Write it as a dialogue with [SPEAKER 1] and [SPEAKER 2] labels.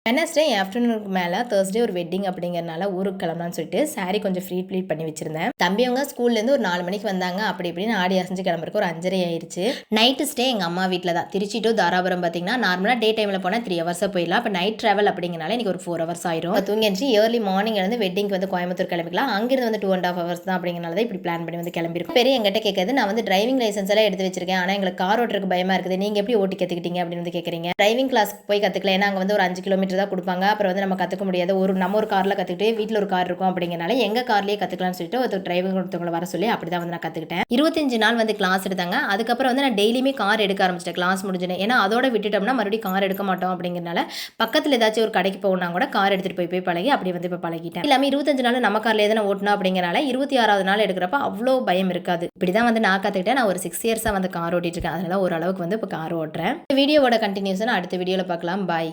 [SPEAKER 1] Wednesday ஆஃப்டர்நூனுக்கு மேலே Thursday ஒரு wedding அப்படிங்கிறனால ஊருக்கு கிளம்பலான்னு சொல்லிட்டு சாரீ கொஞ்சம் ப்ளீட் பண்ணி வச்சிருந்தேன். தம்பி அவங்க ஸ்கூல்லேருந்து ஒரு 4 மணிக்கு வந்தாங்க. அப்படி இப்படின்னு ஆடி அசைஞ்சு கிளம்புறக்கு ஒரு 5:30 ஆயிடுச்சு. நைட்டு ஸ்டே எங்கள் அம்மா வீட்டில் தான். திருச்சி டு தாராபுரம் பார்த்தீங்கன்னா நார்மலாக டே டைமில் போனால் 3 ஹவர்ஸாக போயிடலாம். இப்போ நைட் ட்ராவல் அப்படிங்கிறனால எனக்கு ஒரு 4 ஹவர்ஸ் ஆயிரும். இப்போ தூங்கிடுச்சு. ஏர்லி மார்னிங் வந்து வெட்டிங்க்கு வந்து கோயம்புத்தூர் கிளம்பிக்கலாம். அங்கிருந்து வந்து 2.5 ஹவர்ஸ் தான் அப்படிங்கிறனால தான் இப்படி பிளான் பண்ணி வந்து கிளம்பிருக்கோம். பெரிய எங்கிட்ட கேட்குறது, நான் வந்து டிரைவிங் லைசன்ஸ் எல்லாம் எடுத்து வச்சிருக்கேன். ஆனால் எங்களுக்கு கார் ஓட்டுறதுக்கு பயமா இருக்குது. நீங்கள் எப்படி ஓட்டி கற்றுக்கிட்டீங்க அப்படின்னு வந்து கேட்குறீங்க. டிரைவிங் கிளாஸ் போய் கற்றுக்கலாம். ஏன்னா அங்கே வந்து ஒரு 5 கிலோமீட்டர் தான் கொடுப்பாங்க. அப்புறம் வந்து நம்ம கற்றுக்க முடியாது. நம்ம ஒரு காரில் கற்றுக்கிட்டு வீட்டில் ஒரு கார் இருக்கும் அப்படிங்கிறனால எங்கள் கார்லேயே கற்றுக்கலாம்னு சொல்லிட்டு ஒரு டிரைவிங் ஒருத்தவங்களை வர சொல்லி அப்படி தான் வந்து நான் கற்றுக்கிட்டேன். 25 நாள் வந்து கிளாஸ் எடுத்தாங்க. அதுக்கப்புறம் வந்து நான் டெய்லியுமே கார் எடுக்க ஆரம்பிச்சிட்டேன் கிளாஸ் முடிஞ்சுன்னு. ஏன்னா அதோட விட்டுட்டோம்னா மறுபடியும் கார் எடுக்க மாட்டோம் அப்படிங்கிறனால பக்கத்தில் ஏதாச்சும் ஒரு கடைக்கு போகணும்னா கூட கார் எடுத்துகிட்டு போய் பழகி அப்படி வந்து இப்போ பழகிட்டேன். எல்லாமே 25 நாள் நம்ம கார்லேயே தான் ஓட்டணும் அப்படிங்கிறனால 26வது நாள் எடுக்கிறப்ப அவ்வளோ பயம் இருக்காது. இப்படி தான் வந்து நான் கற்றுக்கிட்டேன். நான் ஒரு 6 இயர்ஸாக வந்து கார் ஓட்டிட்டு இருக்கேன். அதனால ஓரளவுக்கு வந்து இப்போ கார் ஓட்டுறேன். வீடியோவோட கண்டினியூஸை நான் அடுத்த வீடியோவில் பார்க்கலாம். பாய்.